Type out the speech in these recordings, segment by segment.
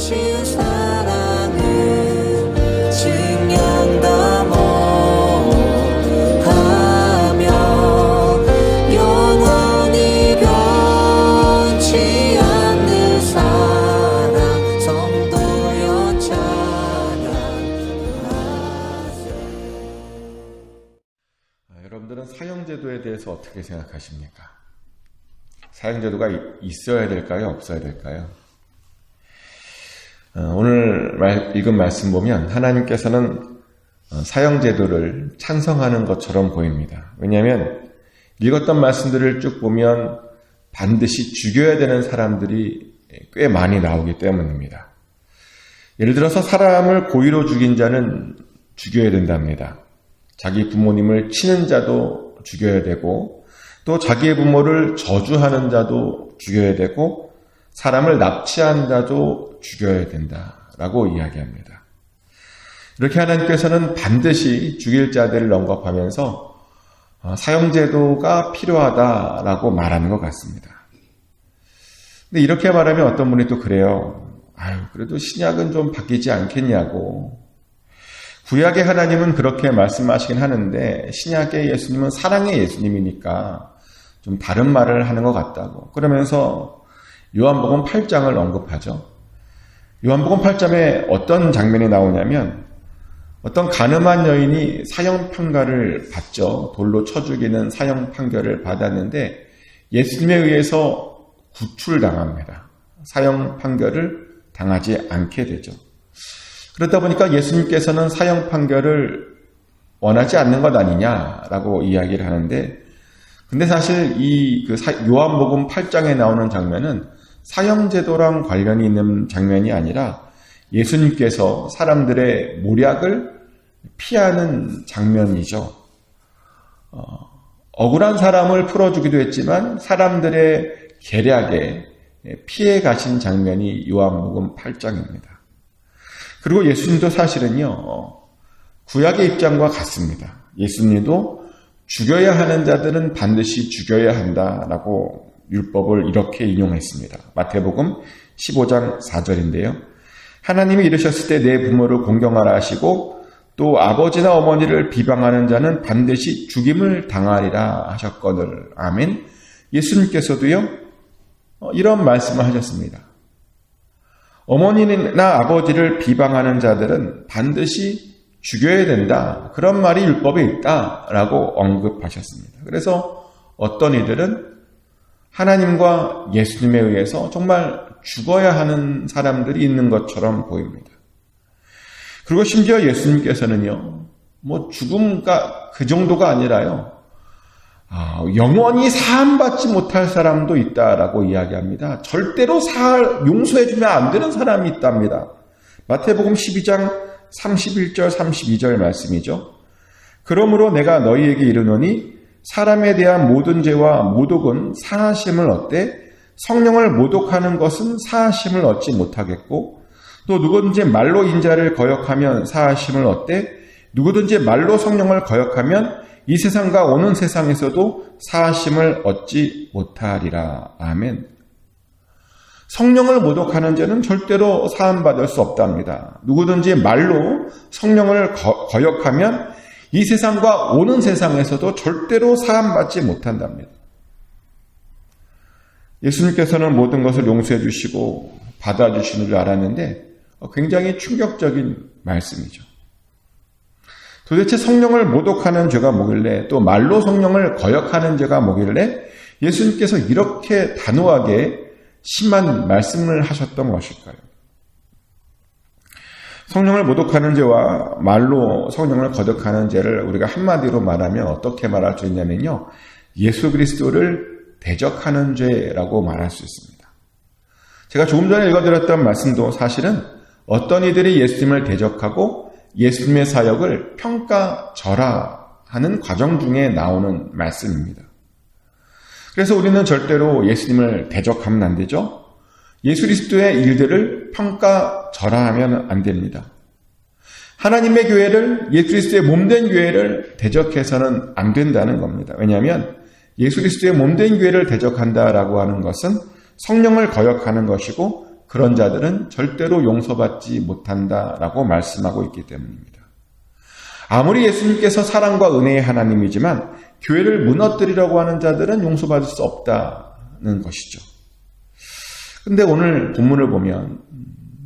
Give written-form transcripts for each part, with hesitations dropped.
주신 사랑은 증량다 못하며 영원히 변치 않는 사랑 성도여 찬양하세. 여러분들은 사형제도에 대해서 어떻게 생각하십니까? 사형제도가 있어야 될까요? 없어야 될까요? 오늘 읽은 말씀 보면 하나님께서는 사형제도를 찬성하는 것처럼 보입니다. 왜냐하면 읽었던 말씀들을 쭉 보면 반드시 죽여야 되는 사람들이 꽤 많이 나오기 때문입니다. 예를 들어서 사람을 고의로 죽인 자는 죽여야 된답니다. 자기 부모님을 치는 자도 죽여야 되고, 또 자기의 부모를 저주하는 자도 죽여야 되고, 사람을 납치한 자도 죽여야 된다라고 이야기합니다. 이렇게 하나님께서는 반드시 죽일 자들을 언급하면서 사형제도가 필요하다라고 말하는 것 같습니다. 근데 이렇게 말하면 어떤 분이 또 그래요. 그래도 신약은 좀 바뀌지 않겠냐고. 구약의 하나님은 그렇게 말씀하시긴 하는데 신약의 예수님은 사랑의 예수님이니까 좀 다른 말을 하는 것 같다고. 그러면서 요한복음 8장을 언급하죠. 요한복음 8장에 어떤 장면이 나오냐면 어떤 가늠한 여인이 사형 판결을 받죠. 돌로 쳐 죽이는 사형 판결을 받았는데 예수님에 의해서 구출당합니다. 사형 판결을 당하지 않게 되죠. 그러다 보니까 예수님께서는 사형 판결을 원하지 않는 것 아니냐라고 이야기를 하는데, 근데 사실 이 요한복음 8장에 나오는 장면은 사형제도랑 관련이 있는 장면이 아니라 예수님께서 사람들의 모략을 피하는 장면이죠. 억울한 사람을 풀어주기도 했지만 사람들의 계략에 피해 가신 장면이 요한복음 8장입니다. 그리고 예수님도 사실은요, 구약의 입장과 같습니다. 예수님도 죽여야 하는 자들은 반드시 죽여야 한다라고 율법을 이렇게 인용했습니다. 마태복음 15장 4절인데요. 하나님이 이르셨을 때 내 부모를 공경하라 하시고 또 아버지나 어머니를 비방하는 자는 반드시 죽임을 당하리라 하셨거늘. 아멘. 예수님께서도요, 이런 말씀을 하셨습니다. 어머니나 아버지를 비방하는 자들은 반드시 죽여야 된다. 그런 말이 율법에 있다라고 언급하셨습니다. 그래서 어떤 이들은 하나님과 예수님에 의해서 정말 죽어야 하는 사람들이 있는 것처럼 보입니다. 그리고 심지어 예수님께서는요, 죽음가 그 정도가 아니라요, 영원히 사함받지 못할 사람도 있다라고 이야기합니다. 절대로 용서해주면 안 되는 사람이 있답니다. 마태복음 12장 31절 32절 말씀이죠. 그러므로 내가 너희에게 이르노니 사람에 대한 모든 죄와 모독은 사하심을 얻되 성령을 모독하는 것은 사하심을 얻지 못하겠고, 또 누구든지 말로 인자를 거역하면 사하심을 얻되 누구든지 말로 성령을 거역하면 이 세상과 오는 세상에서도 사하심을 얻지 못하리라. 아멘. 성령을 모독하는 죄는 절대로 사함받을 수 없답니다. 누구든지 말로 성령을 거역하면 이 세상과 오는 세상에서도 절대로 사함받지 못한답니다. 예수님께서는 모든 것을 용서해 주시고 받아주시는 줄 알았는데 굉장히 충격적인 말씀이죠. 도대체 성령을 모독하는 죄가 뭐길래, 또 말로 성령을 거역하는 죄가 뭐길래 예수님께서 이렇게 단호하게 심한 말씀을 하셨던 것일까요? 성령을 모독하는 죄와 말로 성령을 거역하는 죄를 우리가 한마디로 말하면 어떻게 말할 수 있냐면요, 예수 그리스도를 대적하는 죄라고 말할 수 있습니다. 제가 조금 전에 읽어드렸던 말씀도 사실은 어떤 이들이 예수님을 대적하고 예수님의 사역을 평가절하하는 과정 중에 나오는 말씀입니다. 그래서 우리는 절대로 예수님을 대적하면 안 되죠. 예수 그리스도의 일들을 평가절하하면 안 됩니다. 하나님의 교회를, 예수 그리스도의 몸된 교회를 대적해서는 안 된다는 겁니다. 왜냐하면 예수 그리스도의 몸된 교회를 대적한다라고 하는 것은 성령을 거역하는 것이고 그런 자들은 절대로 용서받지 못한다라고 말씀하고 있기 때문입니다. 아무리 예수님께서 사랑과 은혜의 하나님이지만 교회를 무너뜨리려고 하는 자들은 용서받을 수 없다는 것이죠. 근데 오늘 본문을 보면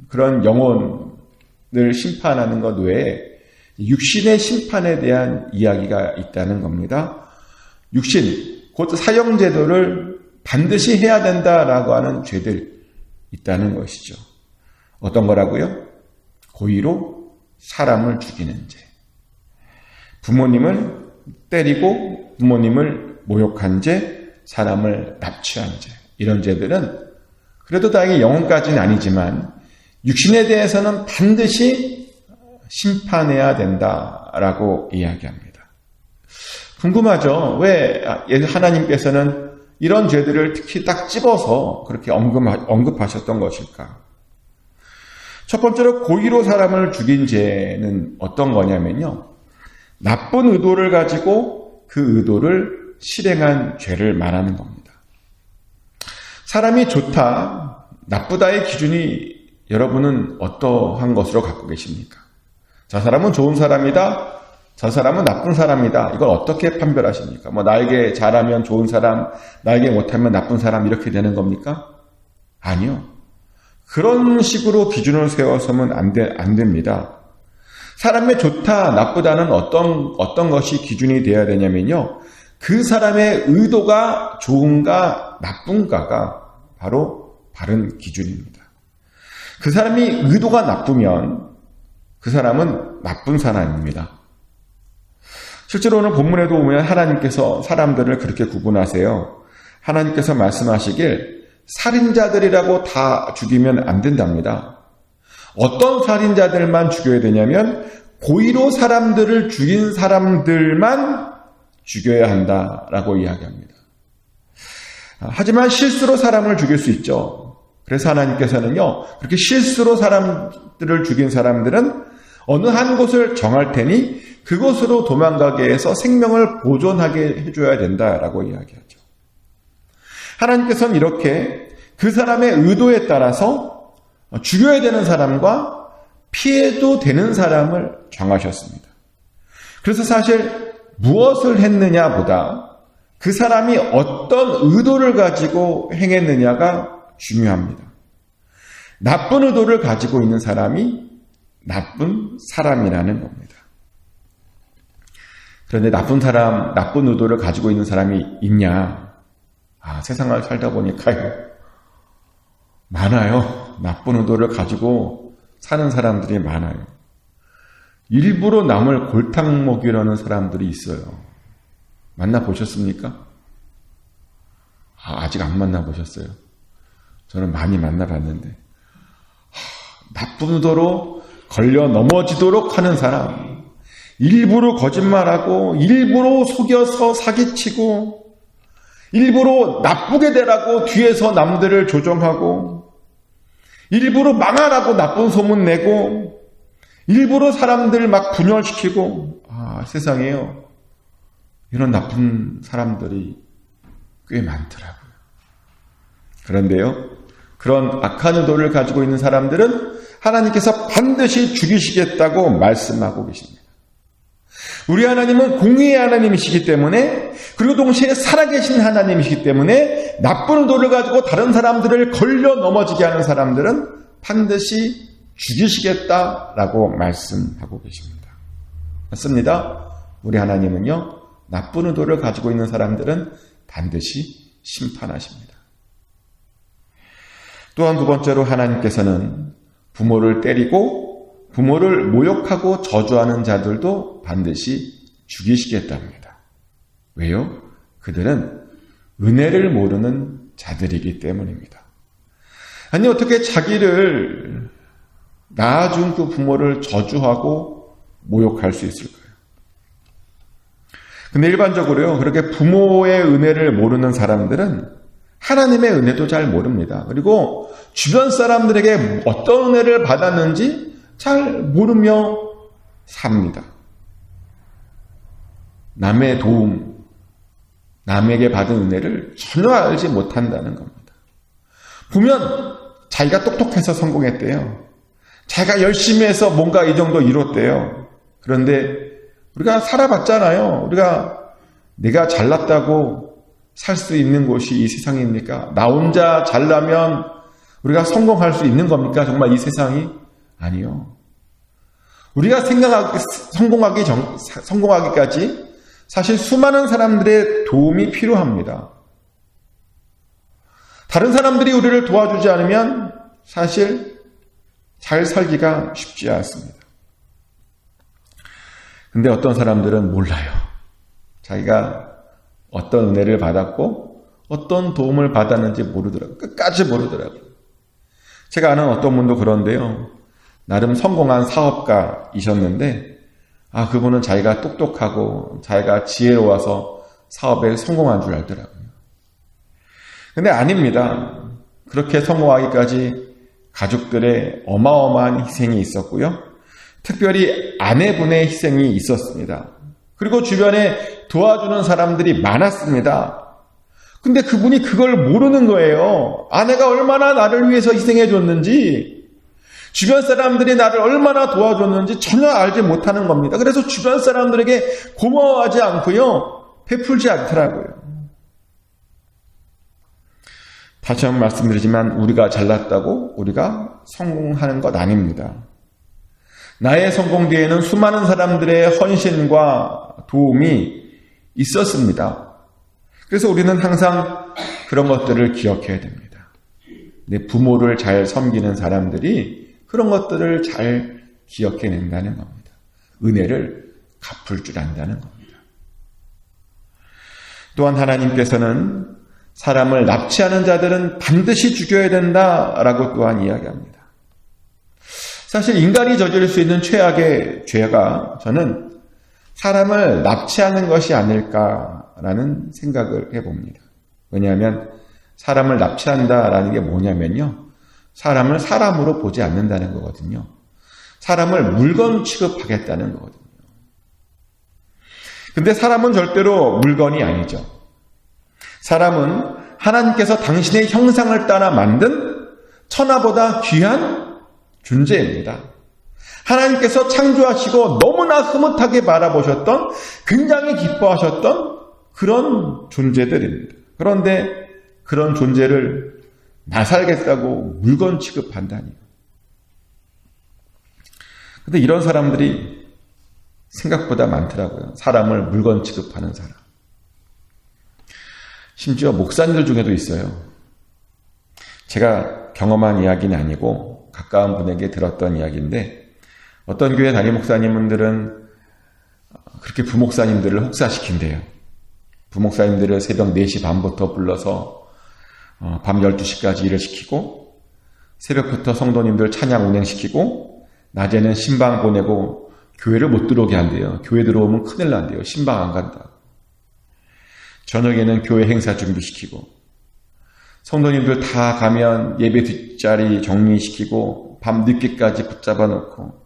그런 영혼을 심판하는 것 외에 육신의 심판에 대한 이야기가 있다는 겁니다. 육신, 곧 사형제도를 반드시 해야 된다라고 하는 죄들 있다는 것이죠. 어떤 거라고요? 고의로 사람을 죽이는 죄. 부모님을 때리고 부모님을 모욕한 죄, 사람을 납치한 죄. 이런 죄들은 그래도 다행히 영혼까지는 아니지만 육신에 대해서는 반드시 심판해야 된다라고 이야기합니다. 궁금하죠? 왜 하나님께서는 이런 죄들을 특히 딱 집어서 그렇게 언급하셨던 것일까? 첫 번째로 고의로 사람을 죽인 죄는 어떤 거냐면요. 나쁜 의도를 가지고 그 의도를 실행한 죄를 말하는 겁니다. 사람이 좋다, 나쁘다의 기준이 여러분은 어떠한 것으로 갖고 계십니까? 저 사람은 좋은 사람이다, 저 사람은 나쁜 사람이다. 이걸 어떻게 판별하십니까? 나에게 잘하면 좋은 사람, 나에게 못하면 나쁜 사람 이렇게 되는 겁니까? 아니요. 그런 식으로 기준을 세워서는 안 됩니다. 사람의 좋다, 나쁘다는 어떤 것이 기준이 되어야 되냐면요. 그 사람의 의도가 좋은가, 나쁜가가 바로 바른 기준입니다. 그 사람이 의도가 나쁘면 그 사람은 나쁜 사람입니다. 실제로 오늘 본문에도 보면 하나님께서 사람들을 그렇게 구분하세요. 하나님께서 말씀하시길 살인자들이라고 다 죽이면 안 된답니다. 어떤 살인자들만 죽여야 되냐면 고의로 사람들을 죽인 사람들만 죽여야 한다라고 이야기합니다. 하지만 실수로 사람을 죽일 수 있죠. 그래서 하나님께서는요, 그렇게 실수로 사람들을 죽인 사람들은 어느 한 곳을 정할 테니 그곳으로 도망가게 해서 생명을 보존하게 해줘야 된다라고 이야기하죠. 하나님께서는 이렇게 그 사람의 의도에 따라서 죽여야 되는 사람과 피해도 되는 사람을 정하셨습니다. 그래서 사실 무엇을 했느냐보다 그 사람이 어떤 의도를 가지고 행했느냐가 중요합니다. 나쁜 의도를 가지고 있는 사람이 나쁜 사람이라는 겁니다. 그런데 나쁜 의도를 가지고 있는 사람이 있냐? 세상을 살다 보니까요. 많아요. 나쁜 의도를 가지고 사는 사람들이 많아요. 일부러 남을 골탕 먹이려는 사람들이 있어요. 만나보셨습니까? 아직 안 만나보셨어요. 저는 많이 만나봤는데. 나쁜 의도로 걸려 넘어지도록 하는 사람. 일부러 거짓말하고, 일부러 속여서 사기치고, 일부러 나쁘게 되라고 뒤에서 남들을 조종하고, 일부러 망하라고 나쁜 소문 내고, 일부러 사람들 막 분열시키고, 세상에요. 이런 나쁜 사람들이 꽤 많더라고요. 그런데요, 그런 악한 의도를 가지고 있는 사람들은 하나님께서 반드시 죽이시겠다고 말씀하고 계십니다. 우리 하나님은 공의의 하나님이시기 때문에, 그리고 동시에 살아계신 하나님이시기 때문에 나쁜 의도를 가지고 다른 사람들을 걸려 넘어지게 하는 사람들은 반드시 죽이시겠다라고 말씀하고 계십니다. 맞습니다. 우리 하나님은요, 나쁜 의도를 가지고 있는 사람들은 반드시 심판하십니다. 또한 두 번째로 하나님께서는 부모를 때리고 부모를 모욕하고 저주하는 자들도 반드시 죽이시겠답니다. 왜요? 그들은 은혜를 모르는 자들이기 때문입니다. 아니, 어떻게 자기를 낳아준 그 부모를 저주하고 모욕할 수 있을까요? 근데 일반적으로요, 그렇게 부모의 은혜를 모르는 사람들은 하나님의 은혜도 잘 모릅니다. 그리고 주변 사람들에게 어떤 은혜를 받았는지 잘 모르며 삽니다. 남의 도움, 남에게 받은 은혜를 전혀 알지 못한다는 겁니다. 보면 자기가 똑똑해서 성공했대요. 자기가 열심히 해서 뭔가 이 정도 이뤘대요. 그런데 우리가 살아봤잖아요. 내가 잘났다고 살 수 있는 곳이 이 세상입니까? 나 혼자 잘나면 우리가 성공할 수 있는 겁니까? 정말 이 세상이? 아니요. 우리가 성공하기까지 사실 수많은 사람들의 도움이 필요합니다. 다른 사람들이 우리를 도와주지 않으면 사실 잘 살기가 쉽지 않습니다. 근데 어떤 사람들은 몰라요. 자기가 어떤 은혜를 받았고 어떤 도움을 받았는지 모르더라고요. 끝까지 모르더라고요. 제가 아는 어떤 분도 그런데요. 나름 성공한 사업가이셨는데 그분은 자기가 똑똑하고 자기가 지혜로워서 사업에 성공한 줄 알더라고요. 근데 아닙니다. 그렇게 성공하기까지 가족들의 어마어마한 희생이 있었고요. 특별히 아내분의 희생이 있었습니다. 그리고 주변에 도와주는 사람들이 많았습니다. 근데 그분이 그걸 모르는 거예요. 아내가 얼마나 나를 위해서 희생해 줬는지, 주변 사람들이 나를 얼마나 도와줬는지 전혀 알지 못하는 겁니다. 그래서 주변 사람들에게 고마워하지 않고요, 베풀지 않더라고요. 다시 한번 말씀드리지만 우리가 잘났다고 우리가 성공하는 것 아닙니다. 나의 성공 뒤에는 수많은 사람들의 헌신과 도움이 있었습니다. 그래서 우리는 항상 그런 것들을 기억해야 됩니다. 내 부모를 잘 섬기는 사람들이 그런 것들을 잘 기억해낸다는 겁니다. 은혜를 갚을 줄 안다는 겁니다. 또한 하나님께서는 사람을 납치하는 자들은 반드시 죽여야 된다라고 또한 이야기합니다. 사실 인간이 저지를 수 있는 최악의 죄가 저는 사람을 납치하는 것이 아닐까라는 생각을 해봅니다. 왜냐하면 사람을 납치한다라는 게 뭐냐면요. 사람을 사람으로 보지 않는다는 거거든요. 사람을 물건 취급하겠다는 거거든요. 근데 사람은 절대로 물건이 아니죠. 사람은 하나님께서 당신의 형상을 따라 만든 천하보다 귀한 존재입니다. 하나님께서 창조하시고 너무나 흐뭇하게 바라보셨던, 굉장히 기뻐하셨던 그런 존재들입니다. 그런데 그런 존재를 나 살겠다고 물건 취급한다니. 근데 이런 사람들이 생각보다 많더라고요. 사람을 물건 취급하는 사람. 심지어 목사님들 중에도 있어요. 제가 경험한 이야기는 아니고 가까운 분에게 들었던 이야기인데, 어떤 교회 담임 목사님들은 그렇게 부목사님들을 혹사시킨대요. 부목사님들을 새벽 4시 반부터 불러서 밤 12시까지 일을 시키고, 새벽부터 성도님들 찬양 운행시키고, 낮에는 신방 보내고 교회를 못 들어오게 한대요. 교회 들어오면 큰일 난대요. 신방 안 간다. 저녁에는 교회 행사 준비시키고, 성도님들 다 가면 예배 뒷자리 정리시키고 밤 늦게까지 붙잡아 놓고.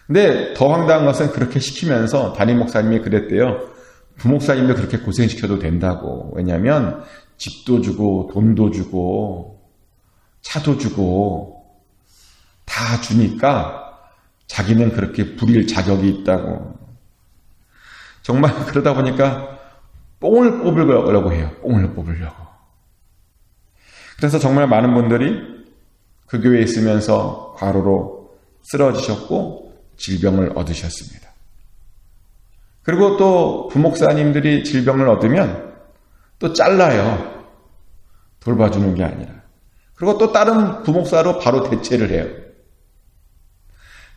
근데 더 황당한 것은 그렇게 시키면서 담임 목사님이 그랬대요. 부목사님도 그렇게 고생시켜도 된다고. 왜냐하면 집도 주고 돈도 주고 차도 주고 다 주니까 자기는 그렇게 부릴 자격이 있다고. 정말 그러다 보니까 뽕을 뽑으려고 해요. 뽕을 뽑으려고. 그래서 정말 많은 분들이 그 교회에 있으면서 과로로 쓰러지셨고 질병을 얻으셨습니다. 그리고 또 부목사님들이 질병을 얻으면 또 잘라요. 돌봐주는 게 아니라. 그리고 또 다른 부목사로 바로 대체를 해요.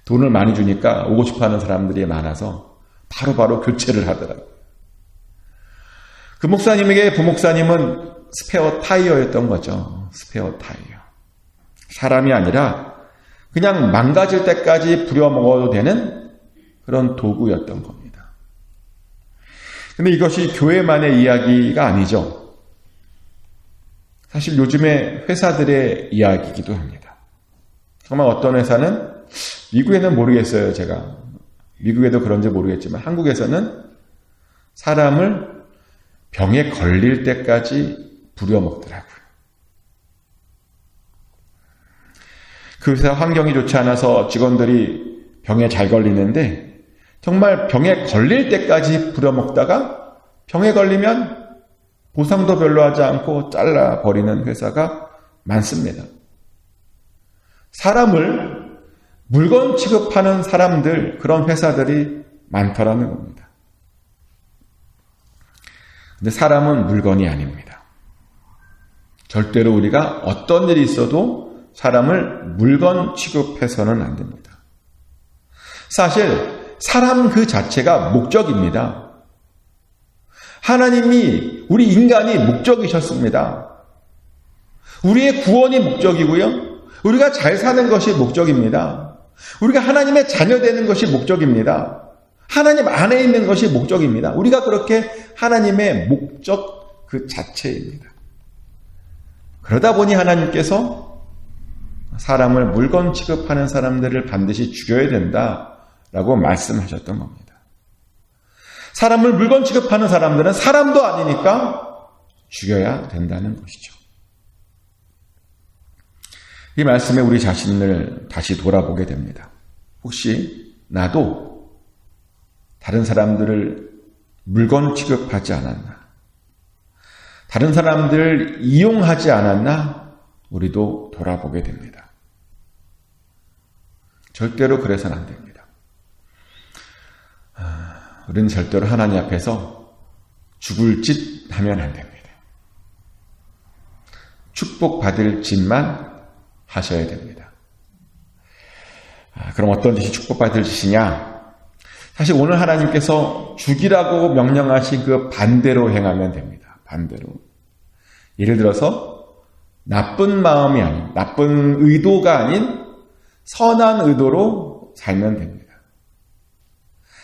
돈을 많이 주니까 오고 싶어하는 사람들이 많아서 바로바로 교체를 하더라고요. 그 목사님에게 부목사님은 스페어 타이어였던 거죠. 스페어 타이어. 사람이 아니라 그냥 망가질 때까지 부려먹어도 되는 그런 도구였던 겁니다. 근데 이것이 교회만의 이야기가 아니죠. 사실 요즘의 회사들의 이야기이기도 합니다. 정말 어떤 회사는, 미국에는 모르겠어요, 제가. 미국에도 그런지 모르겠지만 한국에서는 사람을 병에 걸릴 때까지 부려먹더라고요. 그 회사 환경이 좋지 않아서 직원들이 병에 잘 걸리는데 정말 병에 걸릴 때까지 부려먹다가 병에 걸리면 보상도 별로 하지 않고 잘라버리는 회사가 많습니다. 사람을 물건 취급하는 사람들, 그런 회사들이 많더라는 겁니다. 근데 사람은 물건이 아닙니다. 절대로 우리가 어떤 일이 있어도 사람을 물건 취급해서는 안 됩니다. 사실 사람 그 자체가 목적입니다. 하나님이 우리 인간이 목적이셨습니다. 우리의 구원이 목적이고요. 우리가 잘 사는 것이 목적입니다. 우리가 하나님의 자녀 되는 것이 목적입니다. 하나님 안에 있는 것이 목적입니다. 우리가 그렇게 하나님의 목적 그 자체입니다. 그러다 보니 하나님께서 사람을 물건 취급하는 사람들을 반드시 죽여야 된다라고 말씀하셨던 겁니다. 사람을 물건 취급하는 사람들은 사람도 아니니까 죽여야 된다는 것이죠. 이 말씀에 우리 자신을 다시 돌아보게 됩니다. 혹시 나도 다른 사람들을 물건 취급하지 않았나? 다른 사람들을 이용하지 않았나? 우리도 돌아보게 됩니다. 절대로 그래서는 안 됩니다. 우리는 절대로 하나님 앞에서 죽을 짓 하면 안 됩니다. 축복받을 짓만 하셔야 됩니다. 그럼 어떤 짓이 축복받을 짓이냐? 사실 오늘 하나님께서 죽이라고 명령하신 그 반대로 행하면 됩니다. 반대로. 예를 들어서 나쁜 마음이 아닌, 나쁜 의도가 아닌 선한 의도로 살면 됩니다.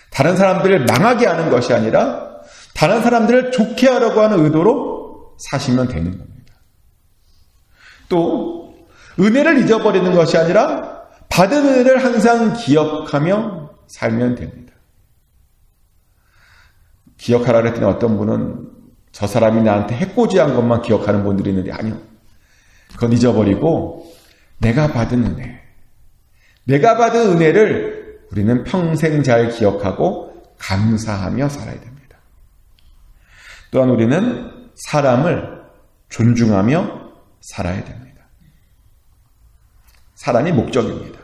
다른 사람들을 망하게 하는 것이 아니라 다른 사람들을 좋게 하려고 하는 의도로 사시면 되는 겁니다. 또 은혜를 잊어버리는 것이 아니라 받은 은혜를 항상 기억하며 살면 됩니다. 기억하라 그랬더니 어떤 분은 저 사람이 나한테 해코지한 것만 기억하는 분들이 있는데 아니요. 그건 잊어버리고 내가 받은 은혜, 내가 받은 은혜를 우리는 평생 잘 기억하고 감사하며 살아야 됩니다. 또한 우리는 사람을 존중하며 살아야 됩니다. 사람이 목적입니다.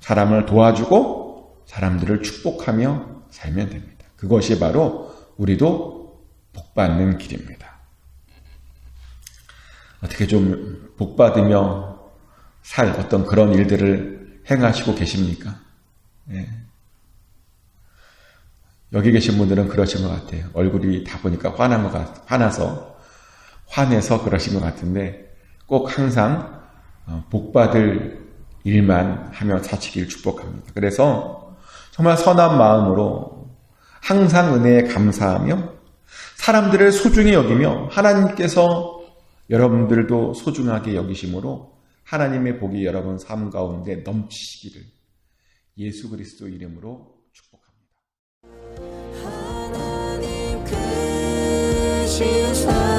사람을 도와주고 사람들을 축복하며 살면 됩니다. 그것이 바로 우리도 복받는 길입니다. 어떻게 좀 복받으며 살 어떤 그런 일들을 행하시고 계십니까? 네. 여기 계신 분들은 그러신 것 같아요. 얼굴이 다 보니까 화내서 그러신 것 같은데 꼭 항상 복받을 일만 하며 사시길 축복합니다. 그래서 정말 선한 마음으로 항상 은혜에 감사하며 사람들을 소중히 여기며 하나님께서 여러분들도 소중하게 여기심으로 하나님의 복이 여러분 삶 가운데 넘치시기를 예수 그리스도 이름으로 축복합니다. 하나님 크신 사랑